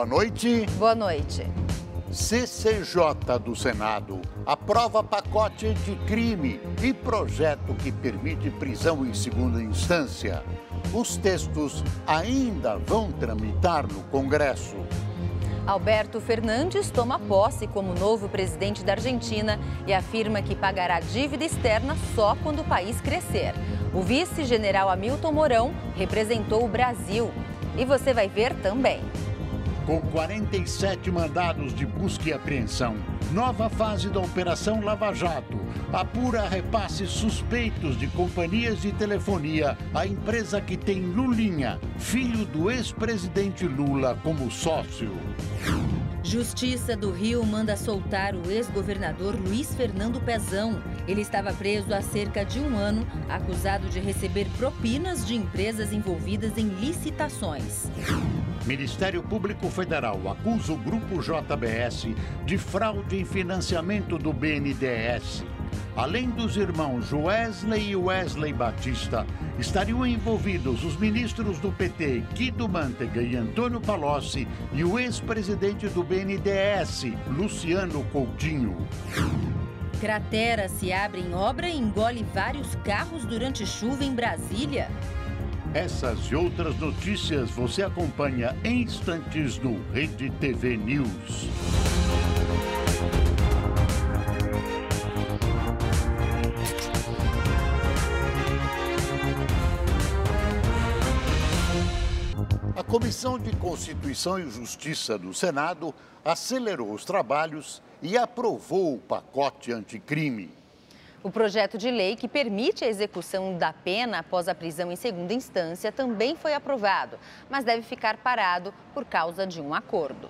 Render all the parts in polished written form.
Boa noite. Boa noite. CCJ do Senado aprova pacote anticrime e projeto que permite prisão em segunda instância. Os textos ainda vão tramitar no Congresso. Alberto Fernandes toma posse como novo presidente da Argentina e afirma que pagará dívida externa só quando o país crescer. O vice-general Hamilton Mourão representou o Brasil. E você vai ver também. Com 47 mandados de busca e apreensão, nova fase da Operação Lava Jato apura repasses suspeitos de companhias de telefonia à empresa que tem Lulinha, filho do ex-presidente Lula, como sócio. Justiça do Rio manda soltar o ex-governador Luiz Fernando Pezão. Ele estava preso há cerca de um ano, acusado de receber propinas de empresas envolvidas em licitações. Ministério Público Federal acusa o Grupo JBS de fraude em financiamento do BNDES. Além dos irmãos Wesley e Wesley Batista, estariam envolvidos os ministros do PT, Guido Mantega e Antônio Palocci, e o ex-presidente do BNDES, Luciano Coutinho. Cratera se abre em obra e engole vários carros durante chuva em Brasília. Essas e outras notícias você acompanha em instantes no Rede TV News. A Comissão de Constituição e Justiça do Senado acelerou os trabalhos e aprovou o pacote anticrime. O projeto de lei que permite a execução da pena após a prisão em segunda instância também foi aprovado, mas deve ficar parado por causa de um acordo.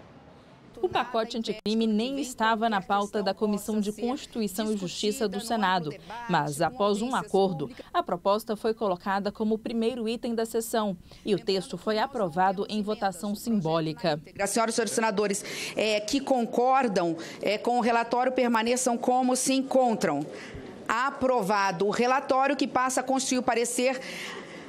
O pacote anticrime nem estava na pauta da Comissão de Constituição e Justiça do Senado, mas após um acordo, a proposta foi colocada como o primeiro item da sessão e o texto foi aprovado em votação simbólica. As senhoras e senhores senadores que concordam com o relatório permaneçam como se encontram. Aprovado o relatório, que passa a constituir o parecer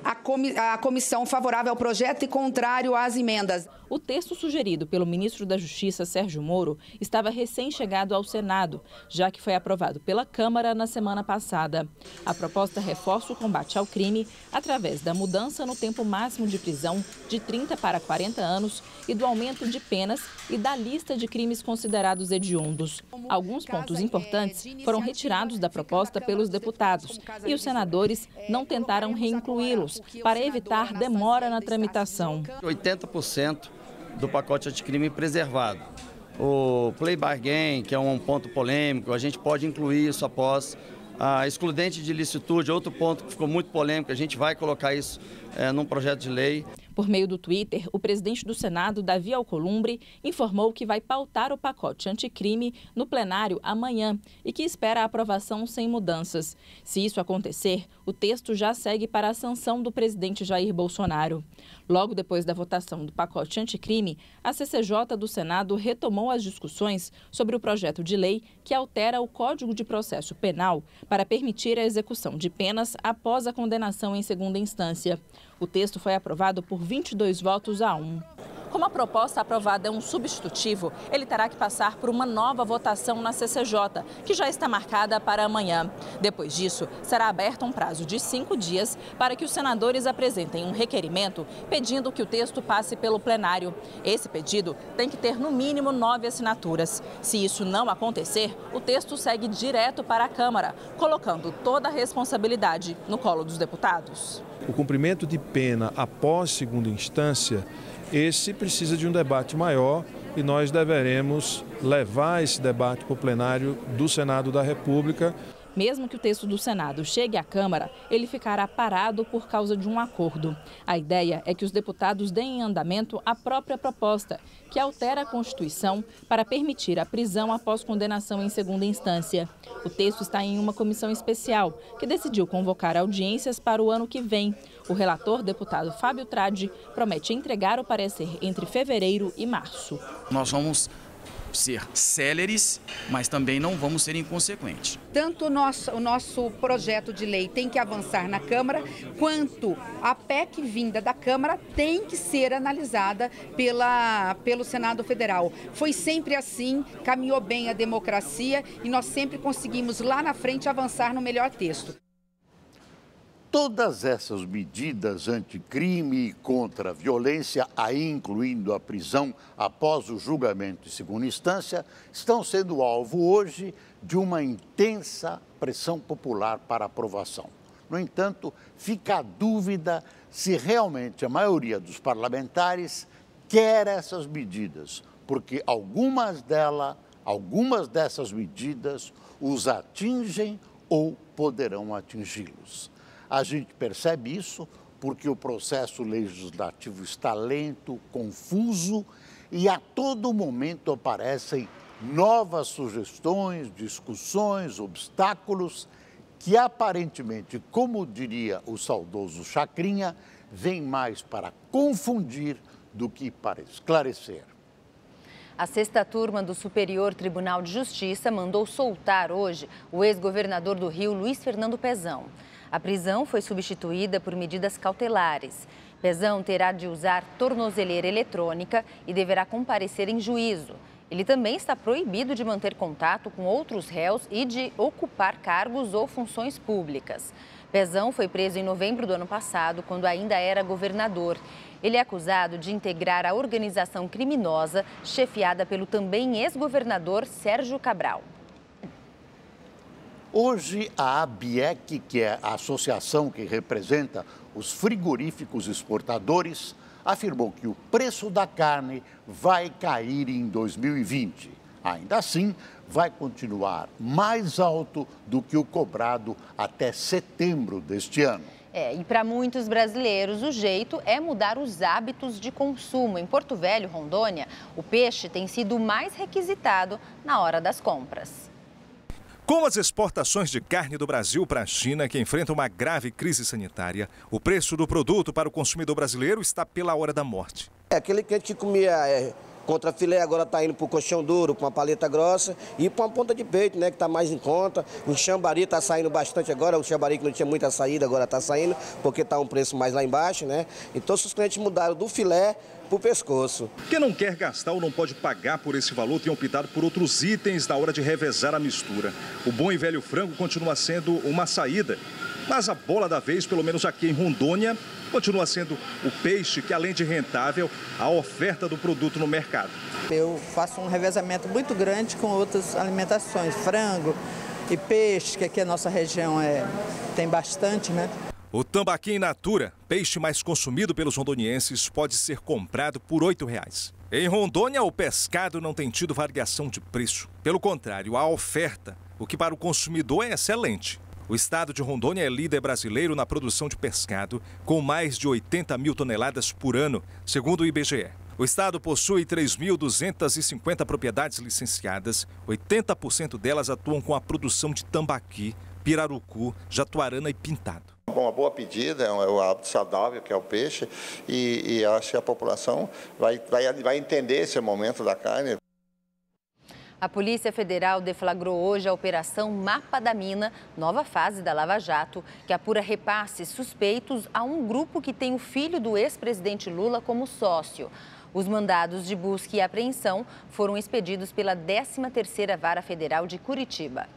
a comissão favorável ao projeto e contrário às emendas. O texto sugerido pelo ministro da Justiça, Sérgio Moro, estava recém-chegado ao Senado, já que foi aprovado pela Câmara na semana passada. A proposta reforça o combate ao crime através da mudança no tempo máximo de prisão de 30 para 40 anos e do aumento de penas e da lista de crimes considerados hediondos. Alguns pontos importantes foram retirados da proposta pelos deputados e os senadores não tentaram reincluí-los para evitar demora na tramitação. 80% do pacote anticrime preservado. O plea bargain, que é um ponto polêmico, a gente pode incluir isso após a excludente de ilicitude, outro ponto que ficou muito polêmico, a gente vai colocar isso num projeto de lei. Por meio do Twitter, o presidente do Senado, Davi Alcolumbre, informou que vai pautar o pacote anticrime no plenário amanhã e que espera a aprovação sem mudanças. Se isso acontecer, o texto já segue para a sanção do presidente Jair Bolsonaro. Logo depois da votação do pacote anticrime, a CCJ do Senado retomou as discussões sobre o projeto de lei que altera o Código de Processo Penal para permitir a execução de penas após a condenação em segunda instância. O texto foi aprovado por 22 votos a 1. Como a proposta aprovada é um substitutivo, ele terá que passar por uma nova votação na CCJ, que já está marcada para amanhã. Depois disso, será aberto um prazo de 5 dias para que os senadores apresentem um requerimento pedindo que o texto passe pelo plenário. Esse pedido tem que ter no mínimo 9 assinaturas. Se isso não acontecer, o texto segue direto para a Câmara, colocando toda a responsabilidade no colo dos deputados. O cumprimento de pena após segunda instância, esse precisa de um debate maior e nós deveremos levar esse debate para o plenário do Senado da República. Mesmo que o texto do Senado chegue à Câmara, ele ficará parado por causa de um acordo. A ideia é que os deputados deem em andamento a própria proposta, que altera a Constituição para permitir a prisão após condenação em segunda instância. O texto está em uma comissão especial, que decidiu convocar audiências para o ano que vem. O relator, deputado Fábio Tradi, promete entregar o parecer entre fevereiro e março. Nós vamos ser céleres, mas também não vamos ser inconsequentes. Tanto o nosso projeto de lei tem que avançar na Câmara, quanto a PEC vinda da Câmara tem que ser analisada pelo Senado Federal. Foi sempre assim, caminhou bem a democracia e nós sempre conseguimos lá na frente avançar no melhor texto. Todas essas medidas anticrime e contra a violência, aí incluindo a prisão após o julgamento em segunda instância, estão sendo alvo hoje de uma intensa pressão popular para aprovação. No entanto, fica a dúvida se realmente a maioria dos parlamentares quer essas medidas, porque algumas dessas medidas os atingem ou poderão atingi-los. A gente percebe isso porque o processo legislativo está lento, confuso e a todo momento aparecem novas sugestões, discussões, obstáculos que aparentemente, como diria o saudoso Chacrinha, vêm mais para confundir do que para esclarecer. A sexta turma do Superior Tribunal de Justiça mandou soltar hoje o ex-governador do Rio, Luiz Fernando Pezão. A prisão foi substituída por medidas cautelares. Pezão terá de usar tornozeleira eletrônica e deverá comparecer em juízo. Ele também está proibido de manter contato com outros réus e de ocupar cargos ou funções públicas. Pezão foi preso em novembro do ano passado, quando ainda era governador. Ele é acusado de integrar a organização criminosa chefiada pelo também ex-governador Sérgio Cabral. Hoje, a ABIEC, que é a associação que representa os frigoríficos exportadores, afirmou que o preço da carne vai cair em 2020. Ainda assim, vai continuar mais alto do que o cobrado até setembro deste ano. E para muitos brasileiros, o jeito é mudar os hábitos de consumo. Em Porto Velho, Rondônia, o peixe tem sido mais requisitado na hora das compras. Com as exportações de carne do Brasil para a China, que enfrenta uma grave crise sanitária, o preço do produto para o consumidor brasileiro está pela hora da morte. Aquele que a gente comia contra filé, agora está indo para o colchão duro, para uma paleta grossa e para uma ponta de peito, né, que está mais em conta. O chambari está saindo bastante agora, o chambari que não tinha muita saída, agora está saindo, porque está um preço mais lá embaixo, né? Então, os clientes mudaram do filé para o pescoço. Quem não quer gastar ou não pode pagar por esse valor tem optado por outros itens na hora de revezar a mistura. O bom e velho frango continua sendo uma saída, mas a bola da vez, pelo menos aqui em Rondônia, continua sendo o peixe que, além de rentável, a oferta do produto no mercado. Eu faço um revezamento muito grande com outras alimentações, frango e peixe, que aqui a nossa região tem bastante, né? O tambaqui in natura, peixe mais consumido pelos rondonienses, pode ser comprado por R$ 8,00. Em Rondônia, o pescado não tem tido variação de preço. Pelo contrário, a oferta, o que para o consumidor é excelente. O estado de Rondônia é líder brasileiro na produção de pescado, com mais de 80 mil toneladas por ano, segundo o IBGE. O estado possui 3.250 propriedades licenciadas, 80% delas atuam com a produção de tambaqui, pirarucu, jatuarana e pintado. Uma boa pedida, é o hábito saudável, que é o peixe, e acho que a população vai entender esse momento da carne. A Polícia Federal deflagrou hoje a Operação Mapa da Mina, nova fase da Lava Jato, que apura repasses suspeitos a um grupo que tem o filho do ex-presidente Lula como sócio. Os mandados de busca e apreensão foram expedidos pela 13ª Vara Federal de Curitiba.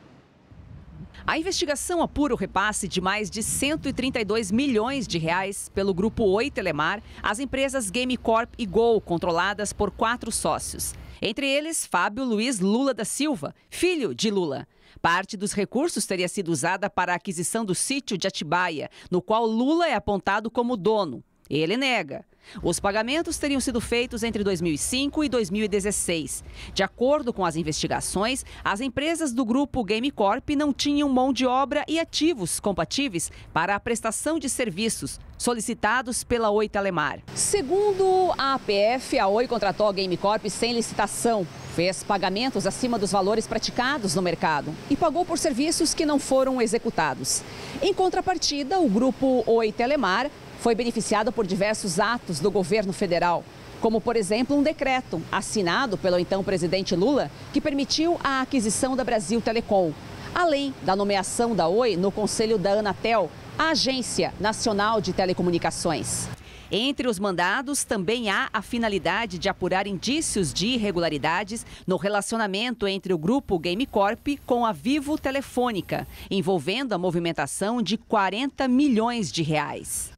A investigação apura o repasse de mais de 132 milhões de reais pelo Grupo Oi Telemar às empresas Game Corp e Gol, controladas por 4 sócios. Entre eles, Fábio Luiz Lula da Silva, filho de Lula. Parte dos recursos teria sido usada para a aquisição do sítio de Atibaia, no qual Lula é apontado como dono. Ele nega. Os pagamentos teriam sido feitos entre 2005 e 2016. De acordo com as investigações, as empresas do grupo Game Corp não tinham mão de obra e ativos compatíveis para a prestação de serviços solicitados pela Oi Telemar. Segundo a APF, a Oi contratou a Game Corp sem licitação, fez pagamentos acima dos valores praticados no mercado e pagou por serviços que não foram executados. Em contrapartida, o grupo Oi Telemar foi beneficiado por diversos atos do governo federal. como, por exemplo, um decreto assinado pelo então presidente Lula que permitiu a aquisição da Brasil Telecom, além da nomeação da Oi no conselho da Anatel, a Agência Nacional de Telecomunicações. Entre os mandados, também há a finalidade de apurar indícios de irregularidades no relacionamento entre o grupo Game Corp com a Vivo Telefônica, envolvendo a movimentação de 40 milhões de reais.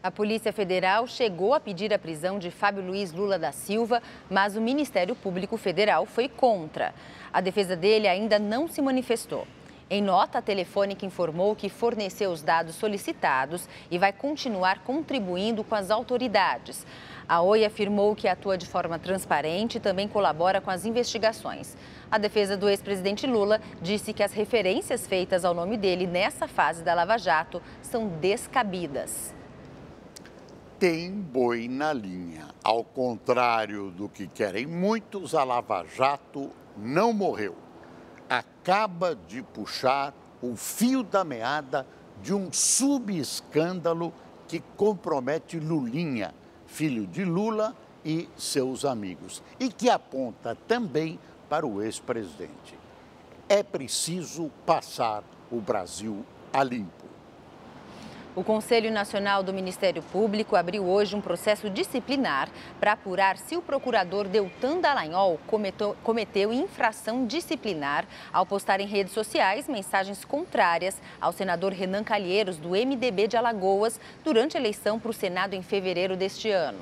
A Polícia Federal chegou a pedir a prisão de Fábio Luiz Lula da Silva, mas o Ministério Público Federal foi contra. A defesa dele ainda não se manifestou. Em nota, a Telefônica informou que forneceu os dados solicitados e vai continuar contribuindo com as autoridades. A Oi afirmou que atua de forma transparente e também colabora com as investigações. A defesa do ex-presidente Lula disse que as referências feitas ao nome dele nessa fase da Lava Jato são descabidas. Tem boi na linha. Ao contrário do que querem muitos, a Lava Jato não morreu. Acaba de puxar o fio da meada de um subescândalo que compromete Lulinha, filho de Lula e seus amigos, e que aponta também para o ex-presidente. É preciso passar o Brasil a limpo. O Conselho Nacional do Ministério Público abriu hoje um processo disciplinar para apurar se o procurador Deltan Dallagnol cometeu infração disciplinar ao postar em redes sociais mensagens contrárias ao senador Renan Calheiros, do MDB de Alagoas, durante a eleição para o Senado em fevereiro deste ano.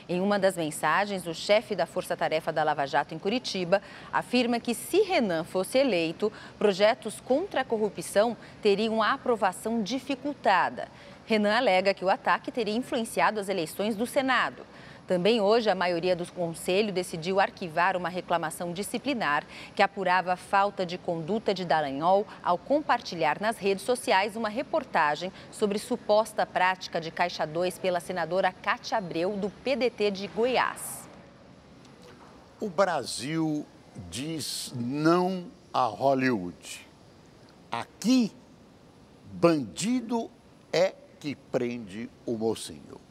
Em uma das mensagens, o chefe da Força Tarefa da Lava Jato em Curitiba afirma que, se Renan fosse eleito, projetos contra a corrupção teriam a aprovação dificultada. Renan alega que o ataque teria influenciado as eleições do Senado. Também hoje, a maioria do Conselho decidiu arquivar uma reclamação disciplinar que apurava a falta de conduta de Dallagnol ao compartilhar nas redes sociais uma reportagem sobre suposta prática de Caixa 2 pela senadora Cátia Abreu, do PDT de Goiás. O Brasil diz não a Hollywood. Aqui, bandido é que prende o mocinho.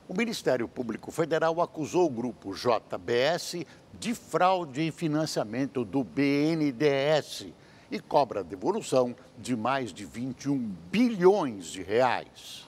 O Ministério Público Federal acusou o grupo JBS de fraude em financiamento do BNDES e cobra a devolução de mais de 21 bilhões de reais.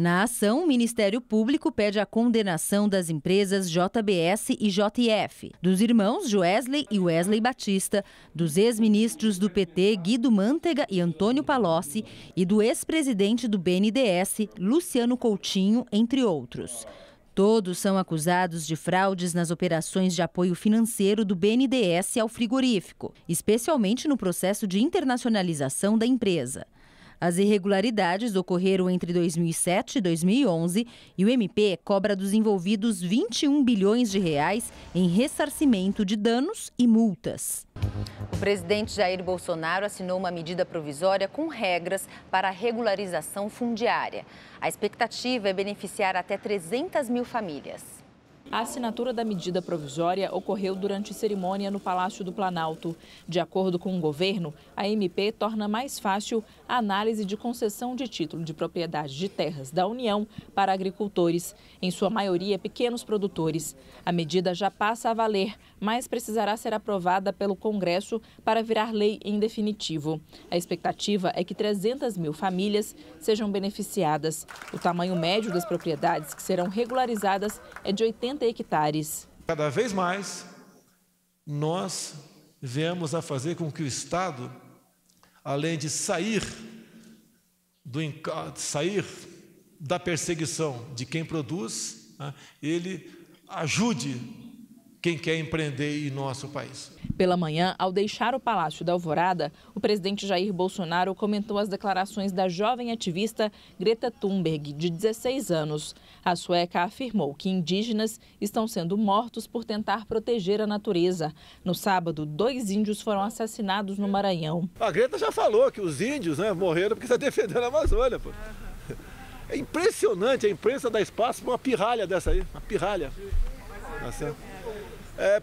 Na ação, o Ministério Público pede a condenação das empresas JBS e JF, dos irmãos Joesley e Wesley Batista, dos ex-ministros do PT Guido Mantega e Antônio Palocci e do ex-presidente do BNDES, Luciano Coutinho, entre outros. Todos são acusados de fraudes nas operações de apoio financeiro do BNDES ao frigorífico, especialmente no processo de internacionalização da empresa. As irregularidades ocorreram entre 2007 e 2011 e o MP cobra dos envolvidos 21 bilhões de reais em ressarcimento de danos e multas. O presidente Jair Bolsonaro assinou uma medida provisória com regras para a regularização fundiária. A expectativa é beneficiar até 300 mil famílias. A assinatura da medida provisória ocorreu durante cerimônia no Palácio do Planalto. De acordo com o governo, a MP torna mais fácil a análise de concessão de título de propriedade de terras da União para agricultores, em sua maioria pequenos produtores. A medida já passa a valer, mas precisará ser aprovada pelo Congresso para virar lei em definitivo. A expectativa é que 300 mil famílias sejam beneficiadas. O tamanho médio das propriedades que serão regularizadas é de 80 hectares. Cada vez mais, nós viemos a fazer com que o Estado, além de sair da perseguição de quem produz, ele ajude quem quer empreender em nosso país. Pela manhã, ao deixar o Palácio da Alvorada, o presidente Jair Bolsonaro comentou as declarações da jovem ativista Greta Thunberg, de 16 anos. A sueca afirmou que indígenas estão sendo mortos por tentar proteger a natureza. No sábado, 2 índios foram assassinados no Maranhão. A Greta já falou que os índios morreram porque está defendendo a Amazônia. Pô. É impressionante, a imprensa dá espaço para uma pirralha dessa aí, uma pirralha.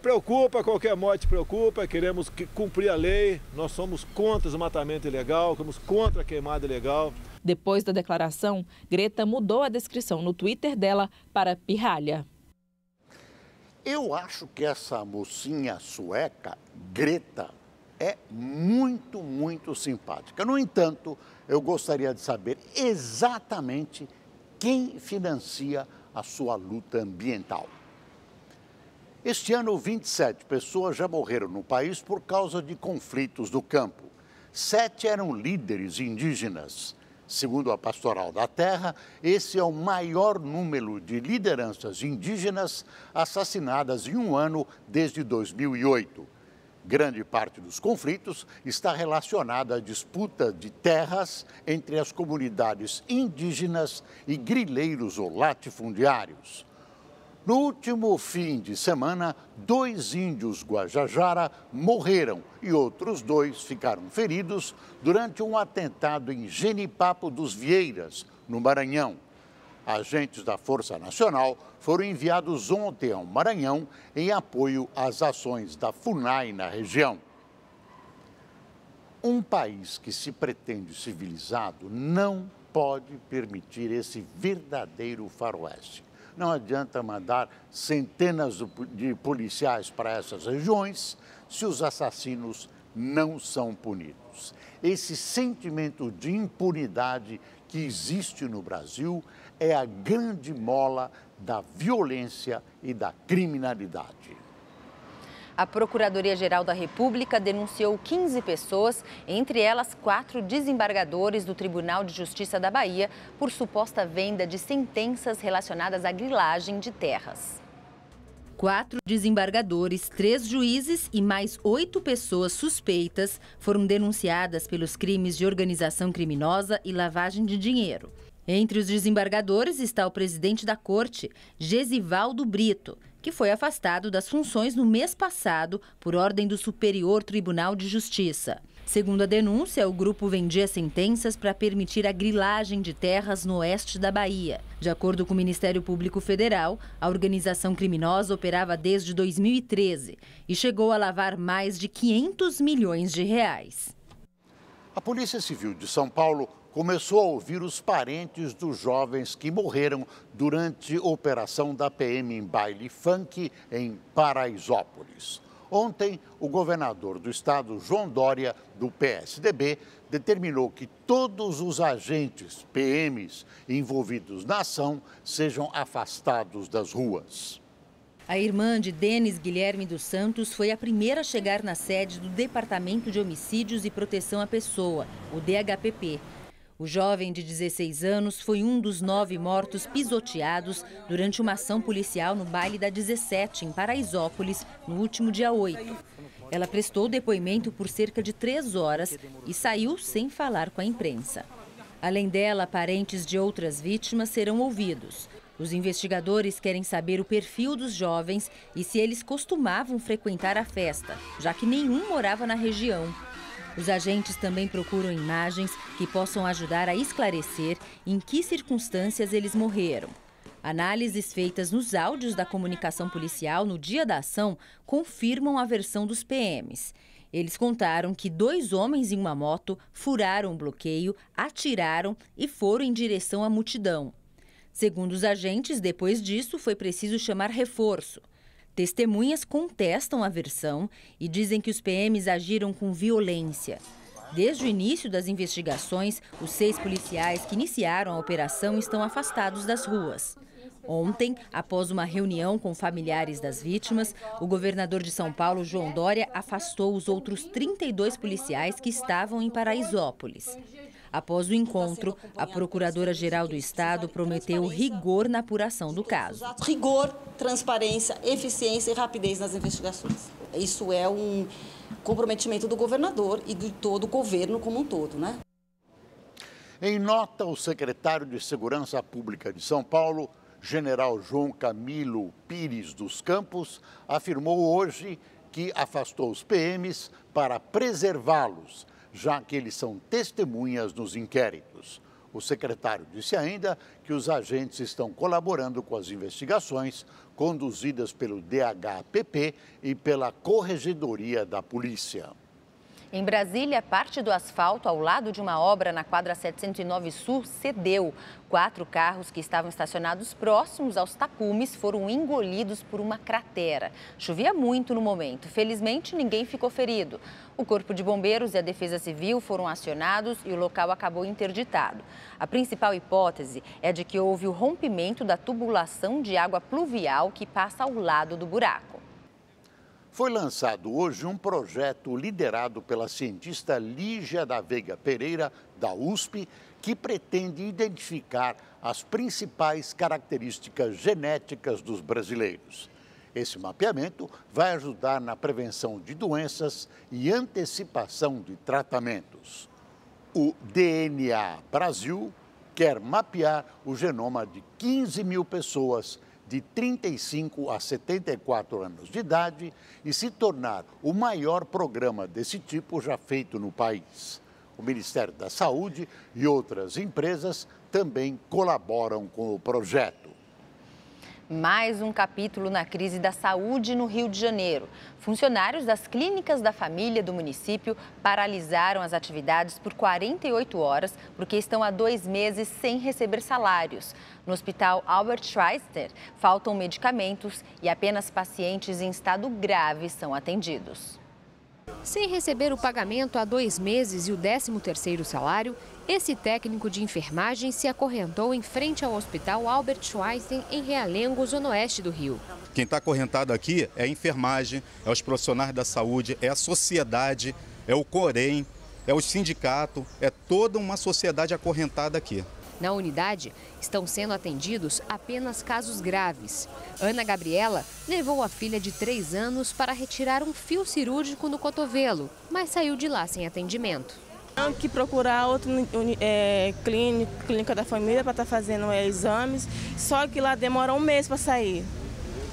Preocupa, qualquer morte preocupa, queremos cumprir a lei, nós somos contra o desmatamento ilegal, somos contra a queimada ilegal. Depois da declaração, Greta mudou a descrição no Twitter dela para pirralha. Eu acho que essa mocinha sueca, Greta, é muito, muito simpática. No entanto, eu gostaria de saber exatamente quem financia a sua luta ambiental. Este ano, 27 pessoas já morreram no país por causa de conflitos do campo. 7 eram líderes indígenas. Segundo a Pastoral da Terra, esse é o maior número de lideranças indígenas assassinadas em um ano desde 2008. Grande parte dos conflitos está relacionada à disputa de terras entre as comunidades indígenas e grileiros ou latifundiários. No último fim de semana, 2 índios Guajajara morreram e outros 2 ficaram feridos durante um atentado em Genipapo dos Vieiras, no Maranhão. Agentes da Força Nacional foram enviados ontem ao Maranhão em apoio às ações da FUNAI na região. Um país que se pretende civilizado não pode permitir esse verdadeiro faroeste. Não adianta mandar centenas de policiais para essas regiões se os assassinos não são punidos. Esse sentimento de impunidade que existe no Brasil é a grande mola da violência e da criminalidade. A Procuradoria-Geral da República denunciou 15 pessoas, entre elas 4 desembargadores do Tribunal de Justiça da Bahia, por suposta venda de sentenças relacionadas à grilagem de terras. 4 desembargadores, 3 juízes e mais 8 pessoas suspeitas foram denunciadas pelos crimes de organização criminosa e lavagem de dinheiro. Entre os desembargadores está o presidente da Corte, Gesivaldo Brito, que foi afastado das funções no mês passado por ordem do Superior Tribunal de Justiça. Segundo a denúncia, o grupo vendia sentenças para permitir a grilagem de terras no oeste da Bahia. De acordo com o Ministério Público Federal, a organização criminosa operava desde 2013 e chegou a lavar mais de 500 milhões de reais. A Polícia Civil de São Paulo começou a ouvir os parentes dos jovens que morreram durante a operação da PM em baile funk em Paraisópolis. Ontem, o governador do estado, João Dória, do PSDB, determinou que todos os agentes PMs envolvidos na ação sejam afastados das ruas. A irmã de Denis Guilherme dos Santos foi a primeira a chegar na sede do Departamento de Homicídios e Proteção à Pessoa, o DHPP. O jovem de 16 anos foi um dos 9 mortos pisoteados durante uma ação policial no baile da 17, em Paraisópolis, no último dia 8. Ela prestou depoimento por cerca de 3 horas e saiu sem falar com a imprensa. Além dela, parentes de outras vítimas serão ouvidos. Os investigadores querem saber o perfil dos jovens e se eles costumavam frequentar a festa, já que nenhum morava na região. Os agentes também procuram imagens que possam ajudar a esclarecer em que circunstâncias eles morreram. Análises feitas nos áudios da comunicação policial no dia da ação confirmam a versão dos PMs. Eles contaram que 2 homens em uma moto furaram o bloqueio, atiraram e foram em direção à multidão. Segundo os agentes, depois disso foi preciso chamar reforço. Testemunhas contestam a versão e dizem que os PMs agiram com violência. Desde o início das investigações, os 6 policiais que iniciaram a operação estão afastados das ruas. Ontem, após uma reunião com familiares das vítimas, o governador de São Paulo, João Dória, afastou os outros 32 policiais que estavam em Paraisópolis. Após o encontro, a Procuradora-Geral do Estado prometeu rigor na apuração do caso. Rigor, transparência, eficiência e rapidez nas investigações. Isso é um comprometimento do governador e de todo o governo como um todo, né? Em nota, o secretário de Segurança Pública de São Paulo, General João Camilo Pires dos Campos, afirmou hoje que afastou os PMs para preservá-los, já que eles são testemunhas nos inquéritos. O secretário disse ainda que os agentes estão colaborando com as investigações conduzidas pelo DHPP e pela Corregedoria da Polícia. Em Brasília, parte do asfalto ao lado de uma obra na quadra 709 Sul cedeu. 4 carros que estavam estacionados próximos aos tapumes foram engolidos por uma cratera. Chovia muito no momento. Felizmente, ninguém ficou ferido. O Corpo de Bombeiros e a Defesa Civil foram acionados e o local acabou interditado. A principal hipótese é de que houve o rompimento da tubulação de água pluvial que passa ao lado do buraco. Foi lançado hoje um projeto liderado pela cientista Lígia da Veiga Pereira, da USP, que pretende identificar as principais características genéticas dos brasileiros. Esse mapeamento vai ajudar na prevenção de doenças e antecipação de tratamentos. O DNA Brasil quer mapear o genoma de 15 mil pessoas de 35 a 74 anos de idade e se tornar o maior programa desse tipo já feito no país. O Ministério da Saúde e outras empresas também colaboram com o projeto. Mais um capítulo na crise da saúde no Rio de Janeiro. Funcionários das clínicas da família do município paralisaram as atividades por 48 horas porque estão há 2 meses sem receber salários. No Hospital Albert Schweitzer, faltam medicamentos e apenas pacientes em estado grave são atendidos. Sem receber o pagamento há 2 meses e o 13º salário, esse técnico de enfermagem se acorrentou em frente ao Hospital Albert Schweitzer, em Realengo, zona oeste do Rio. Quem está acorrentado aqui é a enfermagem, é os profissionais da saúde, é a sociedade, é o Corém, é o sindicato, é toda uma sociedade acorrentada aqui. Na unidade, estão sendo atendidos apenas casos graves. Ana Gabriela levou a filha de 3 anos para retirar um fio cirúrgico no cotovelo, mas saiu de lá sem atendimento. Tenho que procurar outra clínica da família para estar fazendo exames, só que lá demora 1 mês para sair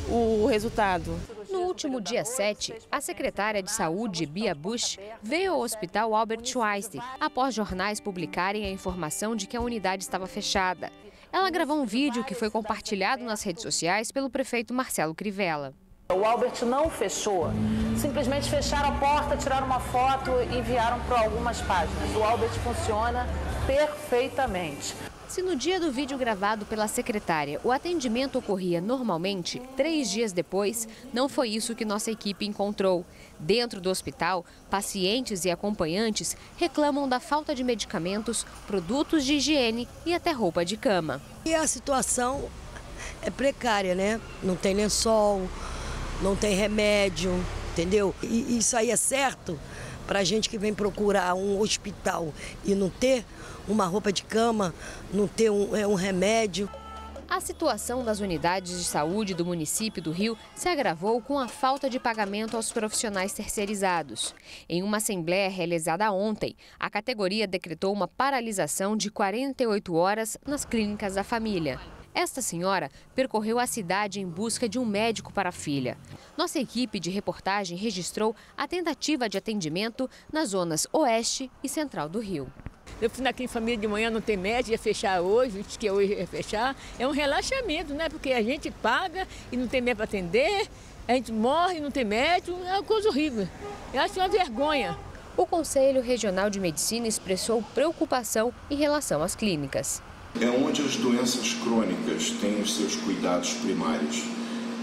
o resultado. No último dia 7, a secretária de Saúde, Bia Bush, veio ao Hospital Albert Schweitzer após jornais publicarem a informação de que a unidade estava fechada. Ela gravou um vídeo que foi compartilhado nas redes sociais pelo prefeito Marcelo Crivella. O Albert não fechou, simplesmente fecharam a porta, tiraram uma foto e enviaram para algumas páginas. O Albert funciona perfeitamente. Se no dia do vídeo gravado pela secretária o atendimento ocorria normalmente, 3 dias depois, não foi isso que nossa equipe encontrou. Dentro do hospital, pacientes e acompanhantes reclamam da falta de medicamentos, produtos de higiene e até roupa de cama. E a situação é precária, né? Não tem lençol, não tem remédio, entendeu? E isso aí é certo para a gente que vem procurar um hospital e não ter uma roupa de cama, não ter um remédio. A situação das unidades de saúde do município do Rio se agravou com a falta de pagamento aos profissionais terceirizados. Em uma assembleia realizada ontem, a categoria decretou uma paralisação de 48 horas nas clínicas da família. Esta senhora percorreu a cidade em busca de um médico para a filha. Nossa equipe de reportagem registrou a tentativa de atendimento nas zonas oeste e central do Rio. Eu fui naquele família de manhã, não tem médico, ia fechar hoje, disse que hoje ia fechar. É um relaxamento, né? Porque a gente paga e não tem médico para atender, a gente morre e não tem médico, é uma coisa horrível. Eu acho uma vergonha. O Conselho Regional de Medicina expressou preocupação em relação às clínicas. É onde as doenças crônicas têm os seus cuidados primários.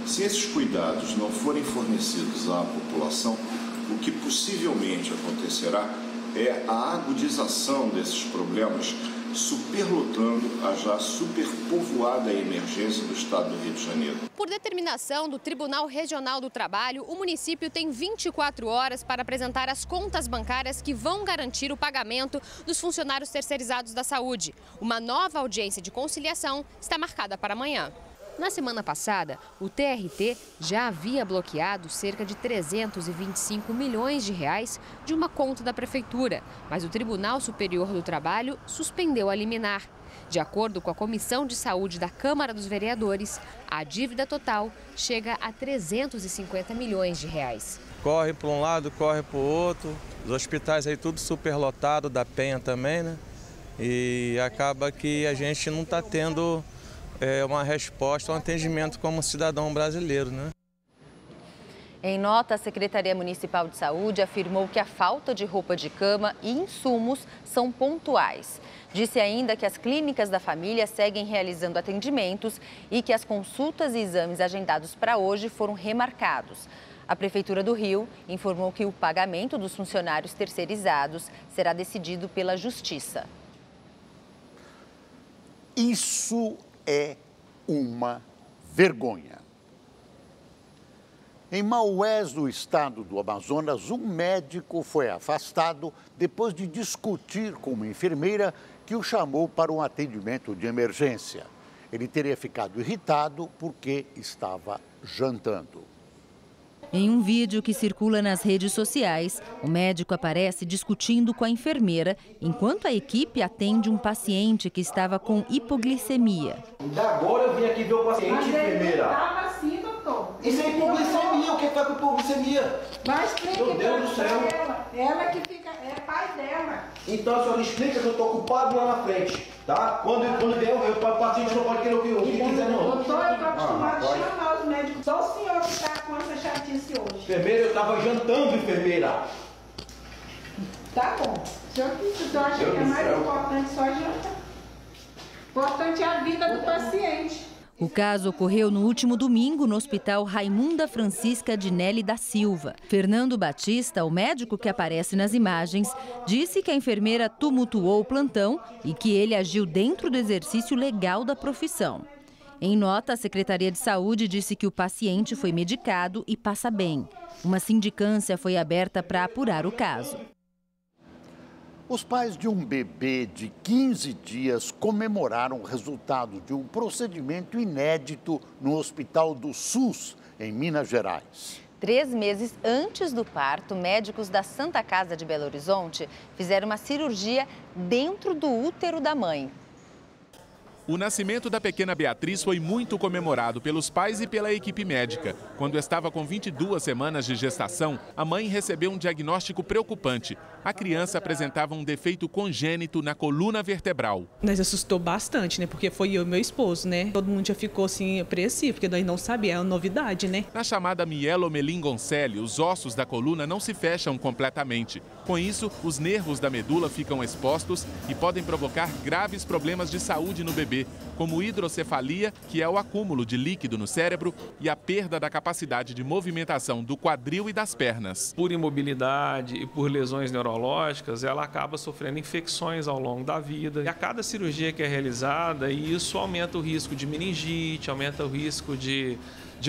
Se esses cuidados não forem fornecidos à população, o que possivelmente acontecerá é a agudização desses problemas, superlotando a já superpovoada emergência do estado do Rio de Janeiro. Por determinação do Tribunal Regional do Trabalho, o município tem 24 horas para apresentar as contas bancárias que vão garantir o pagamento dos funcionários terceirizados da saúde. Uma nova audiência de conciliação está marcada para amanhã. Na semana passada, o TRT já havia bloqueado cerca de 325 milhões de reais de uma conta da Prefeitura, mas o Tribunal Superior do Trabalho suspendeu a liminar. De acordo com a Comissão de Saúde da Câmara dos Vereadores, a dívida total chega a 350 milhões de reais. Corre para um lado, corre para o outro, os hospitais aí tudo superlotado, da Penha também, né? E acaba que a gente não está tendo uma resposta, um atendimento como cidadão brasileiro, né? Em nota, a Secretaria Municipal de Saúde afirmou que a falta de roupa de cama e insumos são pontuais. Disse ainda que as clínicas da família seguem realizando atendimentos e que as consultas e exames agendados para hoje foram remarcados. A Prefeitura do Rio informou que o pagamento dos funcionários terceirizados será decidido pela Justiça. Isso é uma vergonha. Em Maués, no estado do Amazonas, um médico foi afastado depois de discutir com uma enfermeira que o chamou para um atendimento de emergência. Ele teria ficado irritado porque estava jantando. Em um vídeo que circula nas redes sociais, o médico aparece discutindo com a enfermeira enquanto a equipe atende um paciente que estava com hipoglicemia. Agora eu vim aqui ver o paciente, enfermeira. Estava assim, doutor. Isso é hipoglicemia, o que foi com hipoglicemia? Mas explica. Meu Deus do céu. Ela que fica, é pai dela. Então a senhora explica que eu estou ocupado lá na frente, tá? Quando vier o paciente não pode querer o que quiser, não. Doutor, eu estou acostumado a chamar os médicos. Só o senhor que está com essa chatice hoje. Enfermeira, eu estava jantando, enfermeira. Tá bom. O senhor acha que é mais importante só jantar? Importante é a vida do paciente. O caso ocorreu no último domingo no Hospital Raimunda Francisca Dinelli da Silva. Fernando Batista, o médico que aparece nas imagens, disse que a enfermeira tumultuou o plantão e que ele agiu dentro do exercício legal da profissão. Em nota, a Secretaria de Saúde disse que o paciente foi medicado e passa bem. Uma sindicância foi aberta para apurar o caso. Os pais de um bebê de 15 dias comemoraram o resultado de um procedimento inédito no Hospital do SUS, em Minas Gerais. 3 meses antes do parto, médicos da Santa Casa de Belo Horizonte fizeram uma cirurgia dentro do útero da mãe. O nascimento da pequena Beatriz foi muito comemorado pelos pais e pela equipe médica. Quando estava com 22 semanas de gestação, a mãe recebeu um diagnóstico preocupante. A criança apresentava um defeito congênito na coluna vertebral. Nós assustou bastante, né? Porque foi eu e meu esposo, né? Todo mundo já ficou assim apreensivo, porque nós não sabíamos, é uma novidade, né? Na chamada mielomeningoncele, os ossos da coluna não se fecham completamente. Com isso, os nervos da medula ficam expostos e podem provocar graves problemas de saúde no bebê, como hidrocefalia, que é o acúmulo de líquido no cérebro, e a perda da capacidade de movimentação do quadril e das pernas. Por imobilidade e por lesões neurológicas, ela acaba sofrendo infecções ao longo da vida. E a cada cirurgia que é realizada, isso aumenta o risco de meningite, aumenta o risco de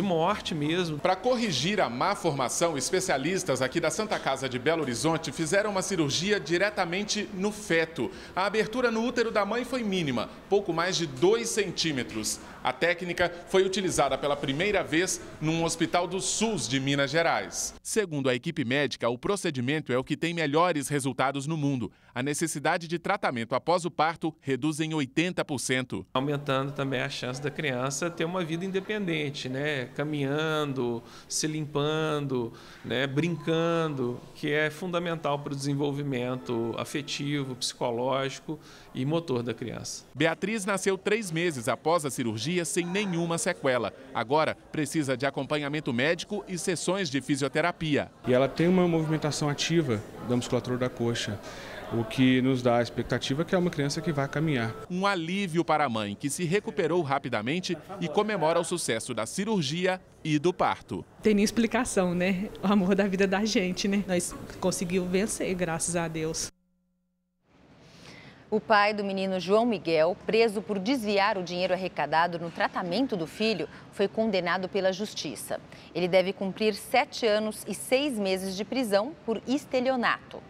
morte mesmo. Para corrigir a má formação, especialistas aqui da Santa Casa de Belo Horizonte fizeram uma cirurgia diretamente no feto. A abertura no útero da mãe foi mínima, pouco mais de 2 centímetros. A técnica foi utilizada pela primeira vez num hospital do SUS de Minas Gerais. Segundo a equipe médica, o procedimento é o que tem melhores resultados no mundo. A necessidade de tratamento após o parto reduz em 80%. Aumentando também a chance da criança ter uma vida independente, né? Caminhando, se limpando, né? Brincando, que é fundamental para o desenvolvimento afetivo, psicológico e motor da criança. Beatriz nasceu 3 meses após a cirurgia sem nenhuma sequela. Agora precisa de acompanhamento médico e sessões de fisioterapia. E ela tem uma movimentação ativa da musculatura da coxa, o que nos dá a expectativa que é uma criança que vai caminhar. Um alívio para a mãe, que se recuperou rapidamente e comemora o sucesso da cirurgia e do parto. Tem nem explicação, né? O amor da vida da gente, né? Nós conseguimos vencer, graças a Deus. O pai do menino João Miguel, preso por desviar o dinheiro arrecadado no tratamento do filho, foi condenado pela Justiça. Ele deve cumprir 7 anos e 6 meses de prisão por estelionato.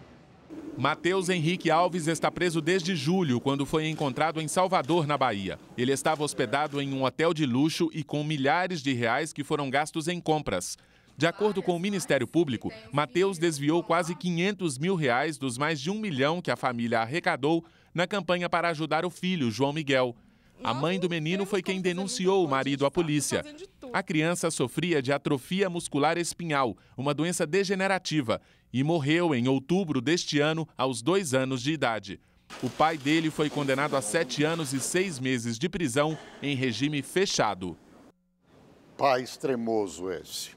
Matheus Henrique Alves está preso desde julho, quando foi encontrado em Salvador, na Bahia. Ele estava hospedado em um hotel de luxo e com milhares de reais que foram gastos em compras. De acordo com o Ministério Público, Matheus desviou quase 500 mil reais dos mais de 1 milhão que a família arrecadou na campanha para ajudar o filho, João Miguel. A mãe do menino foi quem denunciou o marido à polícia. A criança sofria de atrofia muscular espinhal, uma doença degenerativa, e morreu em outubro deste ano, aos 2 anos de idade. O pai dele foi condenado a 7 anos e 6 meses de prisão em regime fechado. Pai extremoso esse.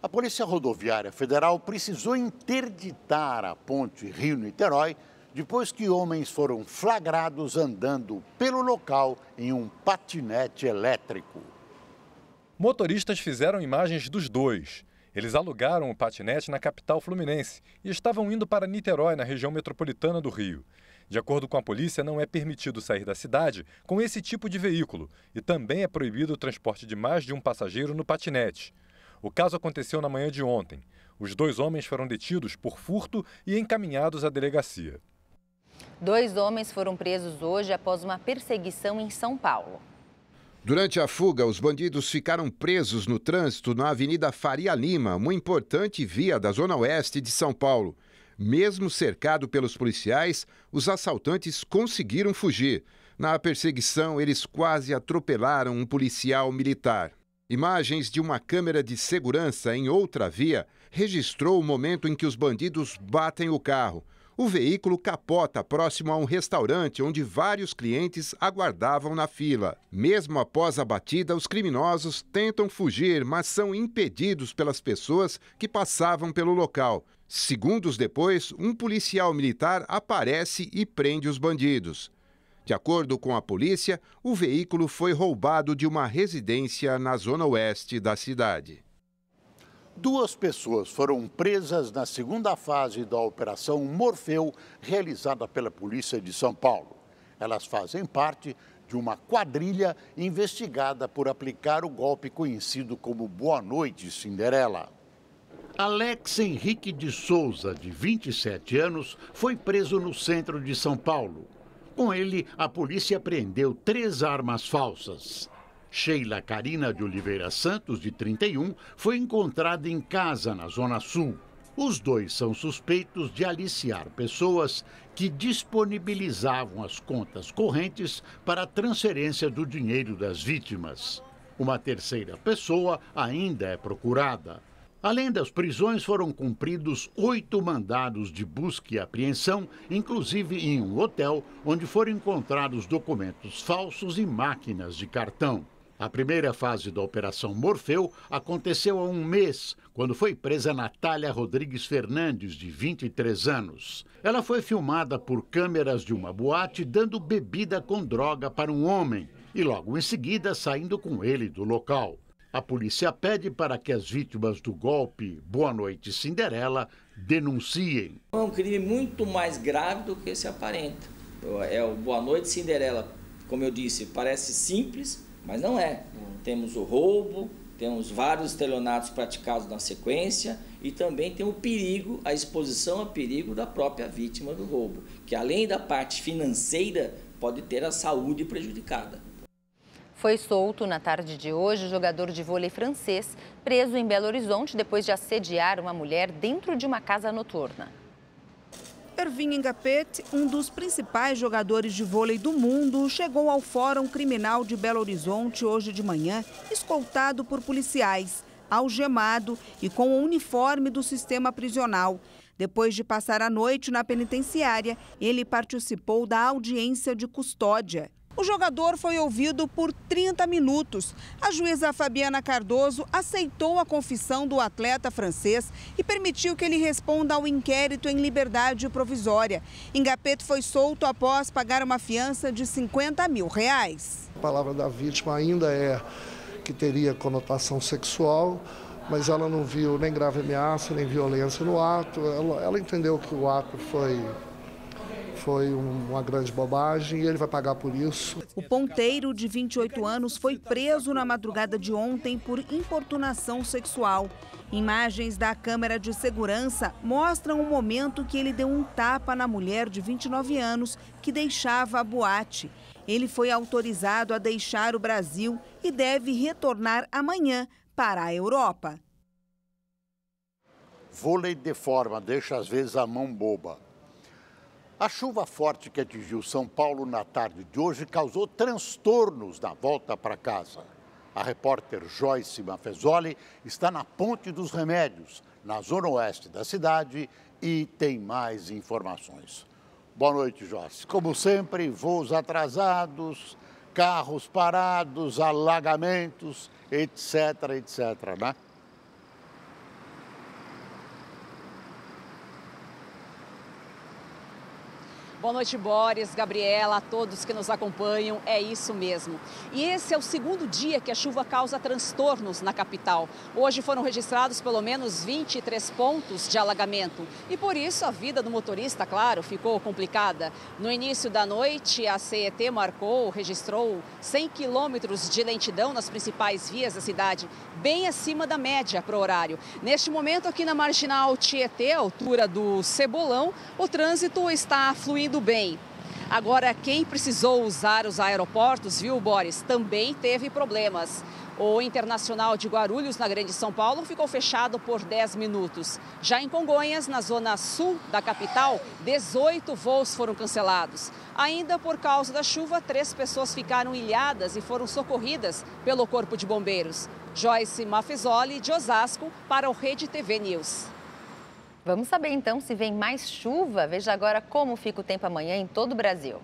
A Polícia Rodoviária Federal precisou interditar a ponte Rio-Niterói depois que homens foram flagrados andando pelo local em um patinete elétrico. Motoristas fizeram imagens dos dois. Eles alugaram o patinete na capital fluminense e estavam indo para Niterói, na região metropolitana do Rio. De acordo com a polícia, não é permitido sair da cidade com esse tipo de veículo e também é proibido o transporte de mais de um passageiro no patinete. O caso aconteceu na manhã de ontem. Os dois homens foram detidos por furto e encaminhados à delegacia. 2 homens foram presos hoje após uma perseguição em São Paulo. Durante a fuga, os bandidos ficaram presos no trânsito na Avenida Faria Lima, uma importante via da Zona Oeste de São Paulo. Mesmo cercado pelos policiais, os assaltantes conseguiram fugir. Na perseguição, eles quase atropelaram um policial militar. Imagens de uma câmera de segurança em outra via registrou o momento em que os bandidos batem o carro. O veículo capota próximo a um restaurante onde vários clientes aguardavam na fila. Mesmo após a batida, os criminosos tentam fugir, mas são impedidos pelas pessoas que passavam pelo local. Segundos depois, um policial militar aparece e prende os bandidos. De acordo com a polícia, o veículo foi roubado de uma residência na zona oeste da cidade. 2 pessoas foram presas na segunda fase da Operação Morfeu, realizada pela Polícia de São Paulo. Elas fazem parte de uma quadrilha investigada por aplicar o golpe conhecido como Boa Noite Cinderela. Alex Henrique de Souza, de 27 anos, foi preso no centro de São Paulo. Com ele, a polícia apreendeu 3 armas falsas. Sheila Carina de Oliveira Santos, de 31, foi encontrada em casa na Zona Sul. Os 2 são suspeitos de aliciar pessoas que disponibilizavam as contas correntes para a transferência do dinheiro das vítimas. Uma terceira pessoa ainda é procurada. Além das prisões, foram cumpridos 8 mandados de busca e apreensão, inclusive em um hotel onde foram encontrados documentos falsos e máquinas de cartão. A primeira fase da Operação Morfeu aconteceu há um mês, quando foi presa Natália Rodrigues Fernandes, de 23 anos. Ela foi filmada por câmeras de uma boate dando bebida com droga para um homem e logo em seguida saindo com ele do local. A polícia pede para que as vítimas do golpe Boa Noite Cinderela denunciem. É um crime muito mais grave do que se aparenta. É o Boa Noite Cinderela, como eu disse, parece simples, mas não é. Temos o roubo, temos vários estelionatos praticados na sequência e também tem o perigo, a exposição a perigo da própria vítima do roubo, que além da parte financeira pode ter a saúde prejudicada. Foi solto na tarde de hoje o jogador de vôlei francês, preso em Belo Horizonte depois de assediar uma mulher dentro de uma casa noturna. Ervin Ngapet, um dos principais jogadores de vôlei do mundo, chegou ao Fórum Criminal de Belo Horizonte hoje de manhã, escoltado por policiais, algemado e com o uniforme do sistema prisional. Depois de passar a noite na penitenciária, ele participou da audiência de custódia. O jogador foi ouvido por 30 minutos. A juíza Fabiana Cardoso aceitou a confissão do atleta francês e permitiu que ele responda ao inquérito em liberdade provisória. Ngapet foi solto após pagar uma fiança de R$50 mil. A palavra da vítima ainda é que teria conotação sexual, mas ela não viu nem grave ameaça, nem violência no ato. Ela entendeu que o ato foi uma grande bobagem e ele vai pagar por isso. O ponteiro, de 28 anos, foi preso na madrugada de ontem por importunação sexual. Imagens da câmera de segurança mostram o momento que ele deu um tapa na mulher de 29 anos que deixava a boate. Ele foi autorizado a deixar o Brasil e deve retornar amanhã para a Europa. Vôlei deforma, deixa às vezes a mão boba. A chuva forte que atingiu São Paulo na tarde de hoje causou transtornos na volta para casa. A repórter Joyce Mafezoli está na Ponte dos Remédios, na zona oeste da cidade, e tem mais informações. Boa noite, Joyce. Como sempre, voos atrasados, carros parados, alagamentos, etc, né? Boa noite, Boris, Gabriela, a todos que nos acompanham. É isso mesmo. E esse é o segundo dia que a chuva causa transtornos na capital. Hoje foram registrados pelo menos 23 pontos de alagamento. E por isso a vida do motorista, claro, ficou complicada. No início da noite, a CET registrou 100 quilômetros de lentidão nas principais vias da cidade, bem acima da média para o horário. Neste momento, aqui na Marginal Tietê, altura do Cebolão, o trânsito está fluindo bem. Agora, quem precisou usar os aeroportos, viu, Boris, também teve problemas. O Internacional de Guarulhos, na Grande São Paulo, ficou fechado por 10 minutos. Já em Congonhas, na zona sul da capital, 18 voos foram cancelados. Ainda por causa da chuva, 3 pessoas ficaram ilhadas e foram socorridas pelo Corpo de Bombeiros. Joyce Mafezoli, de Osasco, para o Rede TV News. Vamos saber então se vem mais chuva. Veja agora como fica o tempo amanhã em todo o Brasil.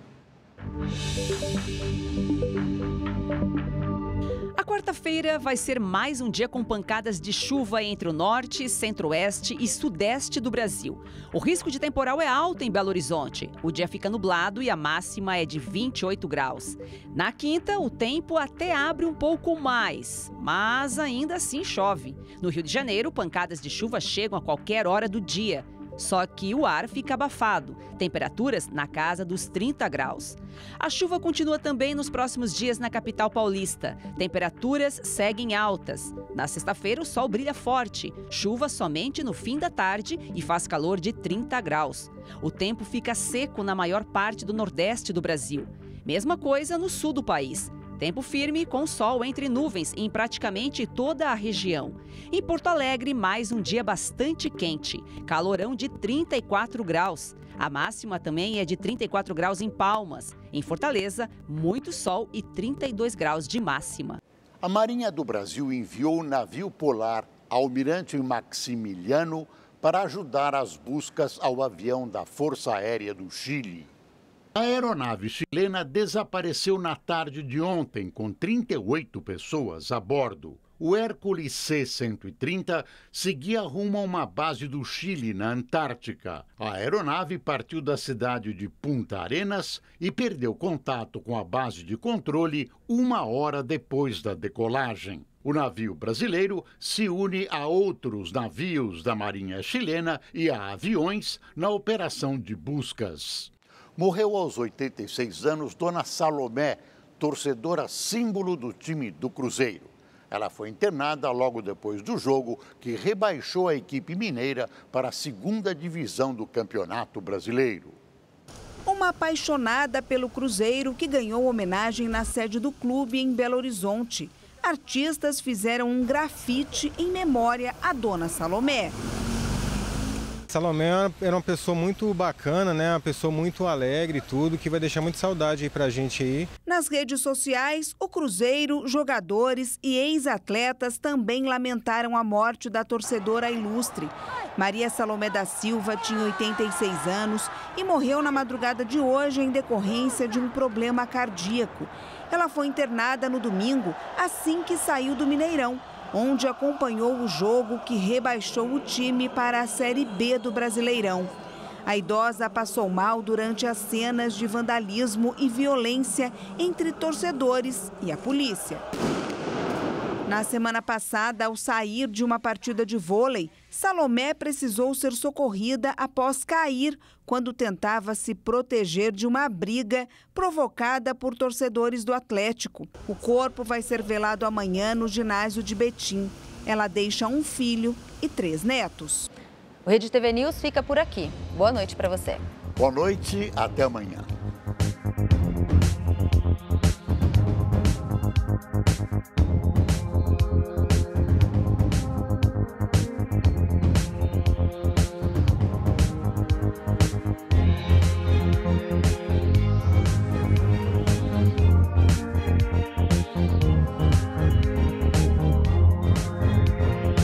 A quarta-feira vai ser mais um dia com pancadas de chuva entre o norte, centro-oeste e sudeste do Brasil. O risco de temporal é alto em Belo Horizonte. O dia fica nublado e a máxima é de 28 graus. Na quinta, o tempo até abre um pouco mais, mas ainda assim chove. No Rio de Janeiro, pancadas de chuva chegam a qualquer hora do dia. Só que o ar fica abafado, temperaturas na casa dos 30 graus. A chuva continua também nos próximos dias na capital paulista. Temperaturas seguem altas. Na sexta-feira, o sol brilha forte, chuva somente no fim da tarde e faz calor de 30 graus. O tempo fica seco na maior parte do nordeste do Brasil. Mesma coisa no sul do país. Tempo firme com sol entre nuvens em praticamente toda a região. Em Porto Alegre, mais um dia bastante quente, calorão de 34 graus. A máxima também é de 34 graus em Palmas. Em Fortaleza, muito sol e 32 graus de máxima. A Marinha do Brasil enviou o navio polar Almirante Maximiliano para ajudar as buscas ao avião da Força Aérea do Chile. A aeronave chilena desapareceu na tarde de ontem, com 38 pessoas a bordo. O Hércules C-130 seguia rumo a uma base do Chile, na Antártica. A aeronave partiu da cidade de Punta Arenas e perdeu contato com a base de controle 1 hora depois da decolagem. O navio brasileiro se une a outros navios da Marinha chilena e a aviões na operação de buscas. Morreu aos 86 anos Dona Salomé, torcedora símbolo do time do Cruzeiro. Ela foi internada logo depois do jogo que rebaixou a equipe mineira para a 2ª divisão do Campeonato Brasileiro. Uma apaixonada pelo Cruzeiro que ganhou homenagem na sede do clube em Belo Horizonte. Artistas fizeram um grafite em memória a Dona Salomé. Salomé era uma pessoa muito bacana, né? Uma pessoa muito alegre e tudo, que vai deixar muita saudade aí pra gente aí. Nas redes sociais, o Cruzeiro, jogadores e ex-atletas também lamentaram a morte da torcedora ilustre. Maria Salomé da Silva tinha 86 anos e morreu na madrugada de hoje em decorrência de um problema cardíaco. Ela foi internada no domingo, assim que saiu do Mineirão, onde acompanhou o jogo que rebaixou o time para a Série B do Brasileirão. A idosa passou mal durante as cenas de vandalismo e violência entre torcedores e a polícia. Na semana passada, ao sair de uma partida de vôlei, Salomé precisou ser socorrida após cair quando tentava se proteger de uma briga provocada por torcedores do Atlético. O corpo vai ser velado amanhã no ginásio de Betim. Ela deixa um filho e 3 netos. O Rede TV News fica por aqui. Boa noite para você. Boa noite, até amanhã.